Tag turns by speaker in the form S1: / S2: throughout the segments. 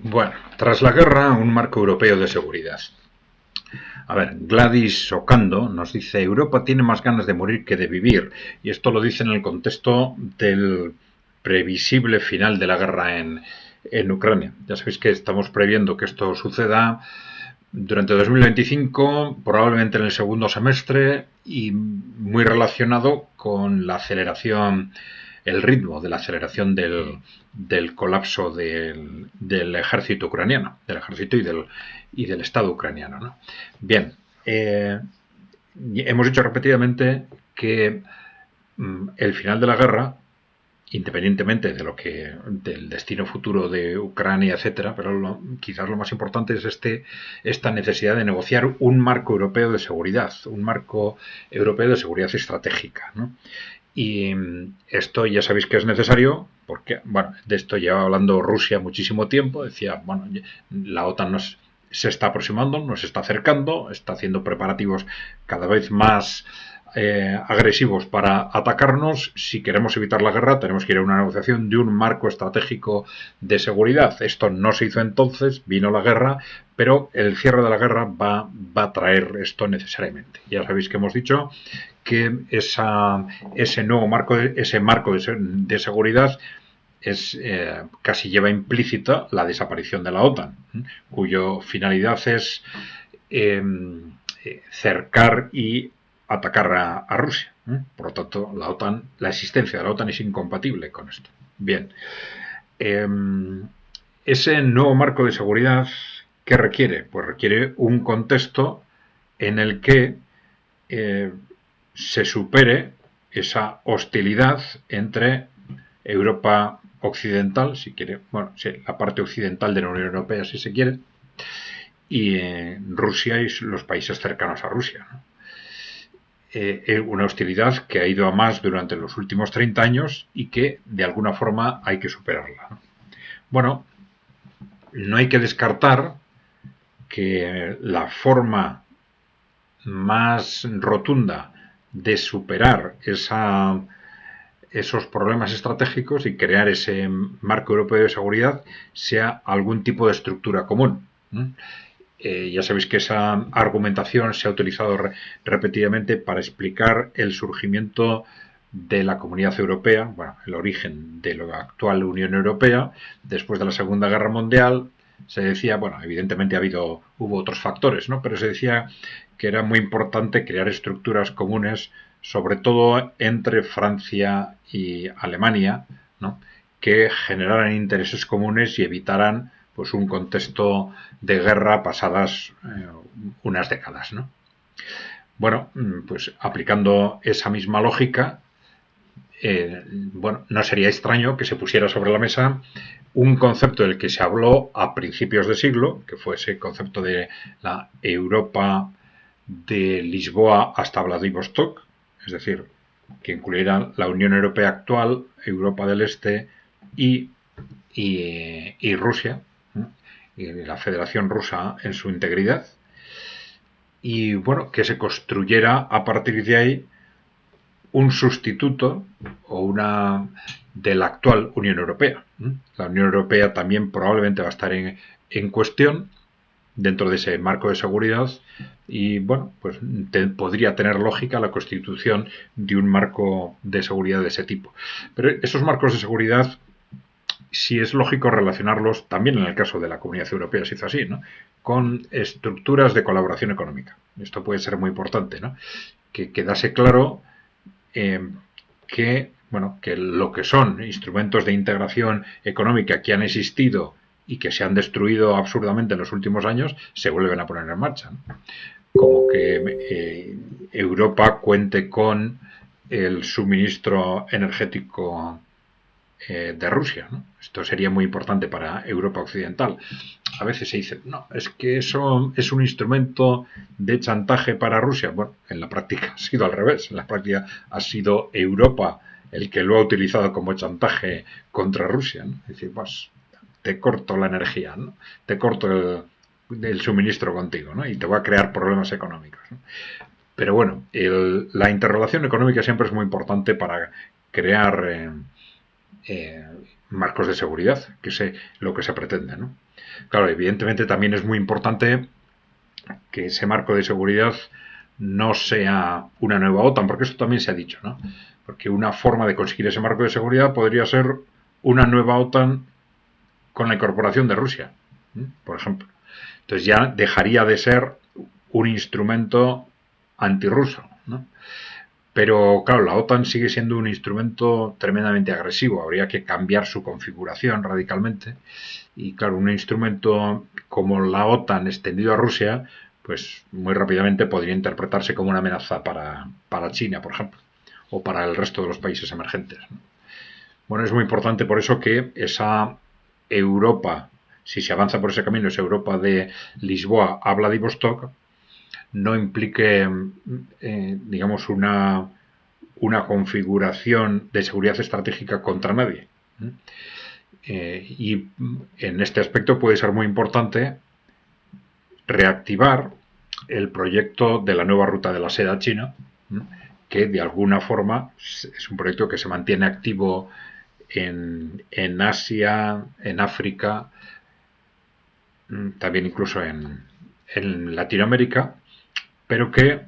S1: Bueno, tras la guerra, un marco europeo de seguridad. A ver, Gladys Ocando nos dice: Europa tiene más ganas de morir que de vivir. Y esto lo dice en el contexto del previsible final de la guerra en Ucrania. Ya sabéis que estamos previendo que esto suceda durante 2025, probablemente en el segundo semestre, y muy relacionado con la aceleración, el ritmo de la aceleración del colapso del ejército ucraniano, del ejército y del Estado ucraniano, ¿no? Bien, hemos dicho repetidamente que el final de la guerra, independientemente de lo que del destino futuro de Ucrania, etcétera, pero quizás lo más importante es esta necesidad de negociar un marco europeo de seguridad, un marco europeo de seguridad estratégica, ¿no? Y esto ya sabéis que es necesario porque, bueno, de esto lleva hablando Rusia muchísimo tiempo. Decía, bueno, la OTAN se está aproximando, nos está acercando, está haciendo preparativos cada vez más agresivos para atacarnos. Si queremos evitar la guerra, tenemos que ir a una negociación de un marco estratégico de seguridad. Esto no se hizo entonces, vino la guerra, pero el cierre de la guerra va a traer esto necesariamente. Ya sabéis que hemos dicho que ese nuevo marco, ese marco de seguridad casi lleva implícita la desaparición de la OTAN, cuyo finalidad es cercar y atacar a Rusia. Por lo tanto, la existencia de la OTAN es incompatible con esto. Bien, ese nuevo marco de seguridad, ¿qué requiere? Pues requiere un contexto en el que se supere esa hostilidad entre Europa occidental, si quiere, bueno, sí, la parte occidental de la Unión Europea, si se quiere, y Rusia y los países cercanos a Rusia, ¿no? Una hostilidad que ha ido a más durante los últimos 30 años y que de alguna forma hay que superarla, ¿no? Bueno, no hay que descartar que la forma más rotunda de superar esos problemas estratégicos y crear ese marco europeo de seguridad sea algún tipo de estructura común. Ya sabéis que esa argumentación se ha utilizado repetidamente para explicar el surgimiento de la Comunidad Europea, bueno, el origen de la actual Unión Europea. Después de la Segunda Guerra Mundial se decía, bueno, evidentemente hubo otros factores, ¿no? Pero se decía que era muy importante crear estructuras comunes, sobre todo entre Francia y Alemania, ¿no?, que generaran intereses comunes y evitaran pues un contexto de guerra pasadas unas décadas, ¿no? Bueno, pues aplicando esa misma lógica, bueno, no sería extraño que se pusiera sobre la mesa un concepto del que se habló a principios de siglo, que fue ese concepto de la Europa de Lisboa hasta Vladivostok, es decir, que incluyera la Unión Europea actual, Europa del Este y Rusia, y la Federación Rusa en su integridad, y bueno, que se construyera a partir de ahí un sustituto o una de la actual Unión Europea. La Unión Europea también probablemente va a estar en cuestión dentro de ese marco de seguridad y bueno, pues podría tener lógica la constitución de un marco de seguridad de ese tipo. Pero esos marcos de seguridad, sí es lógico relacionarlos, también en el caso de la Comunidad Europea se hizo así, ¿no?, con estructuras de colaboración económica. Esto puede ser muy importante, ¿no?, que quedase claro que, bueno, que lo que son instrumentos de integración económica que han existido y que se han destruido absurdamente en los últimos años, se vuelven a poner en marcha, ¿no? Como que Europa cuente con el suministro energético de Rusia, ¿no? Esto sería muy importante para Europa occidental. A veces se dice, no, es que eso es un instrumento de chantaje para Rusia. Bueno, en la práctica ha sido al revés. En la práctica ha sido Europa el que lo ha utilizado como chantaje contra Rusia, ¿no? Es decir, pues te corto la energía, ¿no?, te corto el suministro contigo, ¿no?, y te va a crear problemas económicos, ¿no? Pero bueno, la interrelación económica siempre es muy importante para crear marcos de seguridad, que es lo que se pretende, ¿no? Claro, evidentemente también es muy importante que ese marco de seguridad no sea una nueva OTAN, porque eso también se ha dicho, ¿no? Porque una forma de conseguir ese marco de seguridad podría ser una nueva OTAN con la incorporación de Rusia, por ejemplo. Entonces ya dejaría de ser un instrumento antirruso, ¿no? Pero claro, la OTAN sigue siendo un instrumento tremendamente agresivo. Habría que cambiar su configuración radicalmente. Y claro, un instrumento como la OTAN extendido a Rusia, pues muy rápidamente podría interpretarse como una amenaza para China, por ejemplo, o para el resto de los países emergentes. Bueno, es muy importante por eso que esa Europa, si se avanza por ese camino, esa Europa de Lisboa a Vladivostok, no implique, digamos, una configuración de seguridad estratégica contra nadie. Y en este aspecto puede ser muy importante reactivar el proyecto de la nueva ruta de la seda china, que de alguna forma es un proyecto que se mantiene activo en Asia, en África, también incluso en Latinoamérica, pero que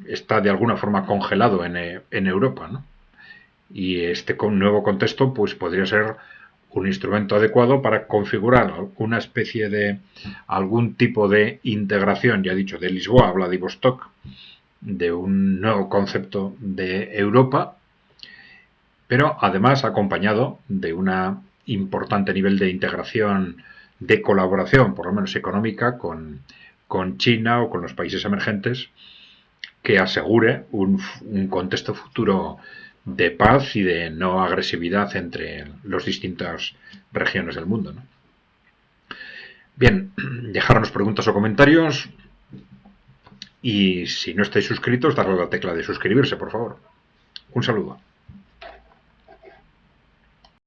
S1: está de alguna forma congelado en Europa, ¿no? Y este nuevo contexto pues podría ser un instrumento adecuado para configurar una especie de algún tipo de integración, ya he dicho, de Lisboa a Vladivostok, de un nuevo concepto de Europa, pero además acompañado de un importante nivel de integración, de colaboración, por lo menos económica, con China o con los países emergentes, que asegure un contexto futuro de paz y de no agresividad entre las distintas regiones del mundo, ¿no? Bien, dejarnos preguntas o comentarios y si no estáis suscritos, darle a la tecla de suscribirse, por favor. Un saludo.